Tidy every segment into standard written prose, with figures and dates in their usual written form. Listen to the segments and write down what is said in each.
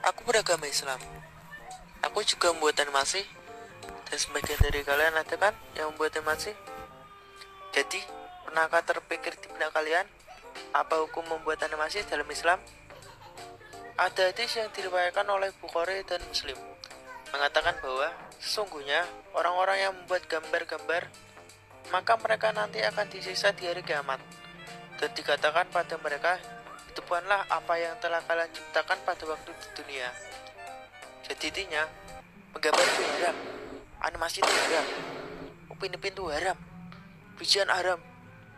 Aku beragama Islam. Aku juga membuat animasi. Dan sebagian dari kalian ada kan yang membuat animasi? Jadi, pernahkah terpikir di benak kalian apa hukum membuat animasi dalam Islam? Ada hadis yang diriwayatkan oleh Bukhari dan Muslim mengatakan bahwa sesungguhnya orang-orang yang membuat gambar-gambar maka mereka nanti akan disiksa di hari kiamat. Dan dikatakan pada mereka, itu bukanlah apa yang telah kalian ciptakan pada waktu di dunia. Jadi intinya, menggambar itu haram, animasi itu haram, upin-ipin itu haram, bijian haram,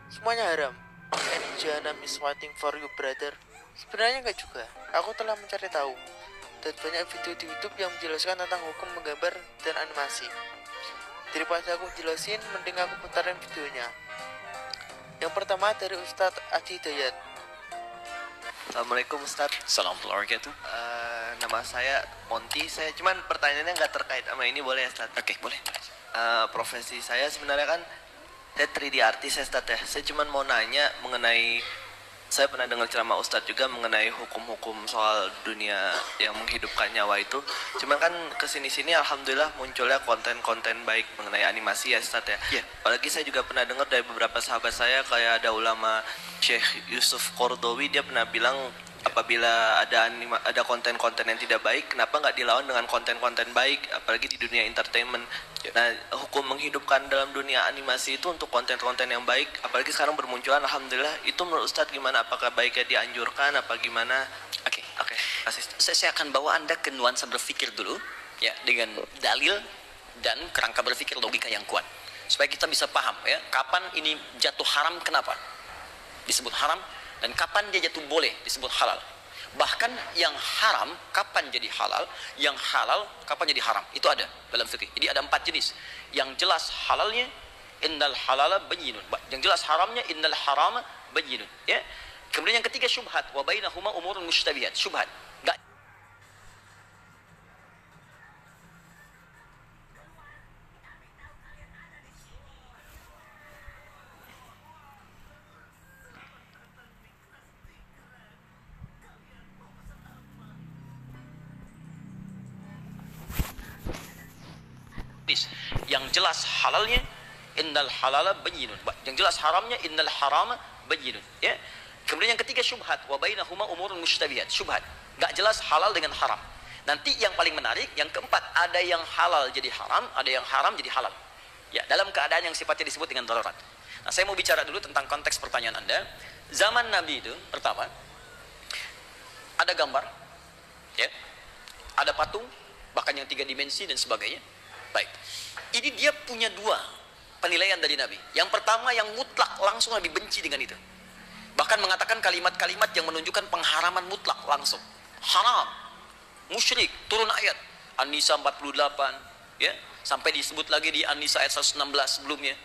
semuanya haram. And Jahannam is waiting for you, brother. Sebenarnya enggak juga. Aku telah mencari tahu dan banyak video di YouTube yang menjelaskan tentang hukum menggambar dan animasi. Daripada aku jelasin, mending aku putarin videonya. Yang pertama dari Ustadz Adi Hidayat. Assalamualaikum Ustadz. Assalamualaikum warahmatullahi wabarakatuh. Nama saya Monty. Saya cuman pertanyaannya nggak terkait sama ini, boleh ya Ustadz? Oke, boleh. Profesi saya sebenarnya kan saya 3D artis ya Ustadz ya. Saya cuman mau nanya mengenai, saya pernah dengar ceramah Ustadz juga mengenai hukum-hukum soal dunia yang menghidupkan nyawa itu. Cuman kan kesini-sini alhamdulillah munculnya konten-konten baik mengenai animasi ya Ustadz ya. Yeah. Apalagi saya juga pernah dengar dari beberapa sahabat saya, kayak ada ulama Syekh Yusuf Qaradawi, dia pernah bilang apabila ada konten-konten yang tidak baik, kenapa nggak dilawan dengan konten-konten baik, apalagi di dunia entertainment. Nah, hukum menghidupkan dalam dunia animasi itu untuk konten-konten yang baik, apalagi sekarang bermunculan, alhamdulillah, itu menurut Ustadz gimana? Apakah baiknya dianjurkan, apa gimana? Oke. Kasih. Saya akan bawa Anda ke nuansa berpikir dulu, ya, dengan dalil dan kerangka berpikir logika yang kuat, supaya kita bisa paham, ya, kapan ini jatuh haram, kenapa disebut haram, dan kapan dia jatuh boleh disebut halal. Bahkan yang haram kapan jadi halal, yang halal kapan jadi haram, itu ada dalam fikih. Jadi ada 4 jenis. Yang jelas halalnya innal halala bayyinun, yang jelas haramnya innal harama bayyinun, ya. Kemudian yang ketiga syubhat, wa bainahuma umurun mushtabihat, syubhat. Enggak yang jelas halalnya innal halala bayyinun, yang jelas haramnya innal harama bayyinun, ya. Kemudian yang ketiga syubhat, wa bainahuma umurun mushtabihat, syubhat, enggak jelas halal dengan haram. Nanti yang paling menarik yang keempat, ada yang halal jadi haram, ada yang haram jadi halal, ya, dalam keadaan yang sifatnya disebut dengan darurat. Nah, saya mau bicara dulu tentang konteks pertanyaan Anda. Zaman Nabi itu pertama ada gambar, ya, ada patung, bahkan yang 3 dimensi dan sebagainya. Baik, ini dia punya 2 penilaian dari Nabi. Yang pertama yang mutlak, langsung Nabi benci dengan itu, bahkan mengatakan kalimat-kalimat yang menunjukkan pengharaman mutlak langsung, haram, musyrik, turun ayat An-Nisa 48, ya, sampai disebut lagi di An-Nisa ayat 116 sebelumnya,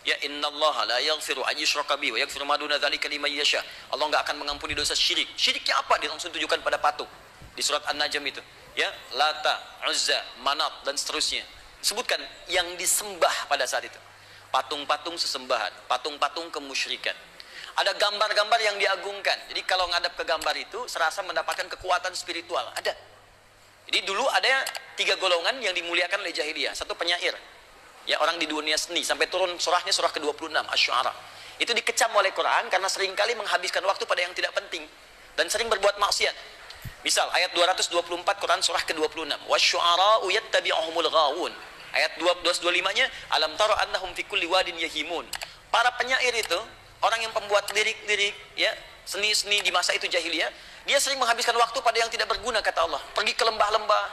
Ya, innallaha la yaghfiru an yushraka bihi wa yaghfiru ma duna dzalika liman yasha. Allah enggak akan mengampuni dosa syirik. Syiriknya apa? Dia langsung tunjukkan pada patung. Di surat An-Najm itu. Ya, Lata, Uzza, Manat dan seterusnya. Sebutkan yang disembah pada saat itu. Patung-patung sesembahan, patung-patung kemusyrikan. Ada gambar-gambar yang diagungkan. Jadi kalau ngadap ke gambar itu serasa mendapatkan kekuatan spiritual. Ada. Jadi dulu ada 3 golongan yang dimuliakan oleh jahiliyah. Satu penyair. Ya, orang di dunia seni sampai turun surahnya surah ke-26 Asy-Syu'ara. Itu dikecam oleh Quran karena seringkali menghabiskan waktu pada yang tidak penting dan sering berbuat maksiat. Misal ayat 224 Quran surah ke-26, wasyu'ara'u yattabi'uhumul ghawun. Ayat 225-nya, alam tara annahum fi kulli wadin yahimun. Para penyair itu, orang yang pembuat lirik-lirik, ya, seni-seni di masa itu jahiliyah, dia sering menghabiskan waktu pada yang tidak berguna, kata Allah. Pergi ke lembah-lembah,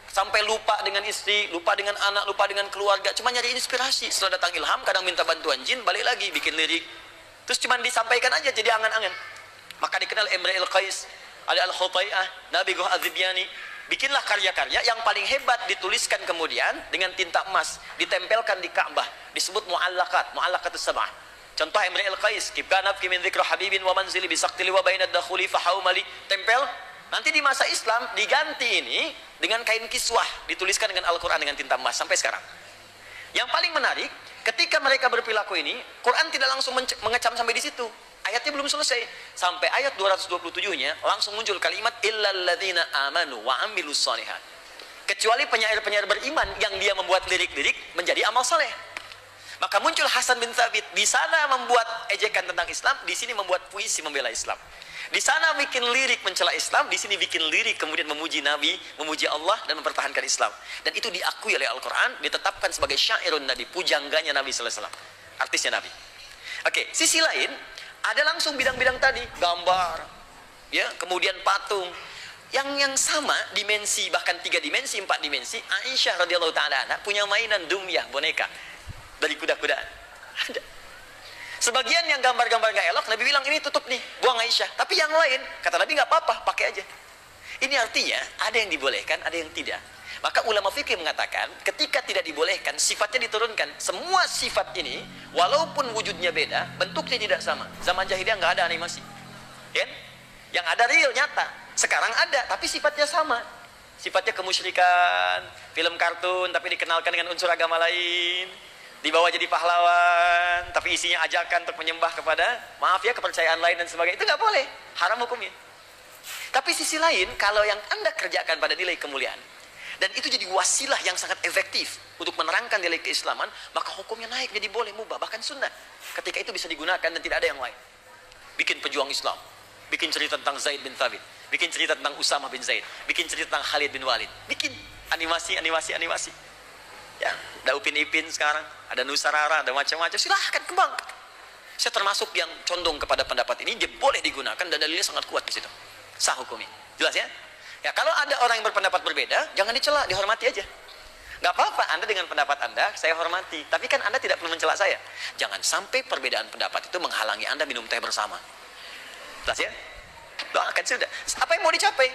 sampai lupa dengan istri, lupa dengan anak, lupa dengan keluarga, cuma nyari inspirasi. Setelah datang ilham, kadang minta bantuan jin, balik lagi bikin lirik. Terus cuma disampaikan aja jadi angan-angan. Maka dikenal Imrul Qais, Ali Al-Khutai'ah, Nabi Goh Az-Zibyani. Bikinlah karya-karya yang paling hebat, dituliskan kemudian dengan tinta emas, ditempelkan di Ka'bah, disebut mu'allaqatus sab'ah. Contoh Imrul Qais, kibkanab kimin dzikra habibin wa manzili bisaqtili wa bainad dakhuli fahaumali, tempel. Nanti di masa Islam diganti ini dengan kain kiswah, dituliskan dengan Al-Quran dengan tinta emas sampai sekarang. Yang paling menarik, ketika mereka berperilaku ini, Quran tidak langsung mengecam sampai di situ. Ayatnya belum selesai. Sampai ayat 227-nya langsung muncul kalimat illal ladzina amanu wa amilus shalihat. Kecuali penyair-penyair beriman yang dia membuat lirik-lirik menjadi amal saleh. Maka muncul Hasan bin Thabit, di sana membuat ejekan tentang Islam, di sini membuat puisi membela Islam. Di sana bikin lirik mencela Islam, di sini bikin lirik kemudian memuji Nabi, memuji Allah dan mempertahankan Islam. Dan itu diakui oleh Al-Quran, ditetapkan sebagai syairun Nabi, pujangganya Nabi sallallahu alaihi wasallam, artisnya Nabi. Oke, sisi lain ada langsung bidang-bidang tadi, gambar, ya, kemudian patung, yang sama dimensi, bahkan 3 dimensi, 4 dimensi. Aisyah radhiyallahu taala anha punya mainan dumyah, boneka dari kuda-kudaan. Ada. Sebagian yang gambar-gambar gak elok, Nabi bilang ini tutup nih, buang Aisyah. Tapi yang lain, kata Nabi nggak apa-apa, pakai aja. Ini artinya ada yang dibolehkan, ada yang tidak. Maka ulama fikih mengatakan, ketika tidak dibolehkan, sifatnya diturunkan. Semua sifat ini, walaupun wujudnya beda, bentuknya tidak sama. Zaman jahiliyah nggak ada animasi, ya? Yang ada real, nyata. Sekarang ada, tapi sifatnya sama. Sifatnya kemusyrikan, film kartun, tapi dikenalkan dengan unsur agama lain. Dibawa jadi pahlawan, tapi isinya ajakan untuk menyembah kepada, maaf ya, kepercayaan lain dan sebagainya. Itu nggak boleh, haram hukumnya. Tapi sisi lain, kalau yang Anda kerjakan pada nilai kemuliaan, dan itu jadi wasilah yang sangat efektif untuk menerangkan nilai keislaman, maka hukumnya naik jadi boleh, mubah, bahkan sunnah. Ketika itu bisa digunakan dan tidak ada yang lain. Bikin pejuang Islam, bikin cerita tentang Zaid bin Thabit, bikin cerita tentang Usamah bin Zaid, bikin cerita tentang Khalid bin Walid, bikin animasi. Ya, ada Upin Ipin sekarang, ada Nusarara, ada macam-macam. Silahkan kembang. Saya termasuk yang condong kepada pendapat ini, dia boleh digunakan dan dalilnya sangat kuat di situ. Sah hukumnya. Jelas ya? Ya, kalau ada orang yang berpendapat berbeda, jangan dicela, dihormati aja. Gak apa-apa, Anda dengan pendapat Anda, saya hormati. Tapi kan Anda tidak perlu mencela saya. Jangan sampai perbedaan pendapat itu menghalangi Anda minum teh bersama. Jelas ya? Doakan sudah. Apa yang mau dicapai?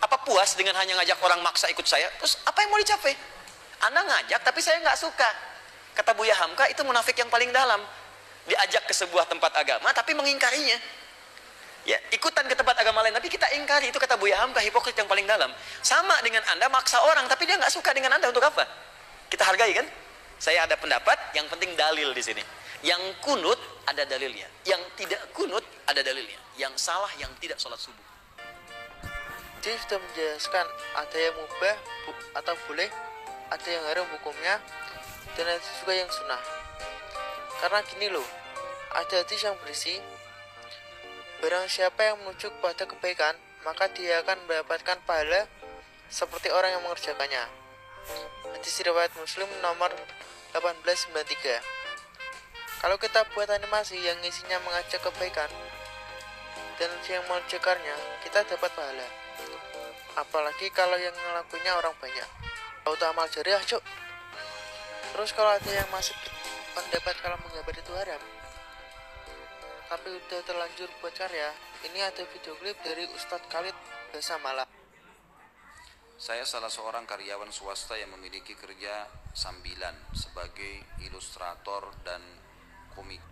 Apa puas dengan hanya ngajak orang maksa ikut saya? Terus apa yang mau dicapai? Anda ngajak, tapi saya nggak suka. Kata Buya Hamka, itu munafik yang paling dalam. Diajak ke sebuah tempat agama, tapi mengingkarinya. Ya, ikutan ke tempat agama lain, tapi kita ingkari. Itu kata Buya Hamka, hipokrit yang paling dalam. Sama dengan Anda maksa orang, tapi dia nggak suka dengan Anda, untuk apa? Kita hargai kan? Saya ada pendapat, yang penting dalil di sini. Yang kunut, ada dalilnya. Yang tidak kunut, ada dalilnya. Yang salah, yang tidak sholat subuh. Jadi sudah menjelaskan ada yang mubah atau boleh, ada yang haram hukumnya, dan ada juga yang sunnah. Karena gini loh, ada hadis yang berisi, barang siapa yang menuju kepada kebaikan, maka dia akan mendapatkan pahala seperti orang yang mengerjakannya. Hadis riwayat Muslim nomor 1893. Kalau kita buat animasi yang isinya mengajak kebaikan dan yang mengerjakannya, kita dapat pahala. Apalagi kalau yang ngelakuinnya orang banyak. Auto amal jariah, cuk. Terus kalau ada yang masih pendapat kalau menggambar itu haram, tapi udah terlanjur buat karya, ini ada video klip dari Ustadz Khalid Basamala. Saya salah seorang karyawan swasta yang memiliki kerja sambilan sebagai ilustrator dan komik.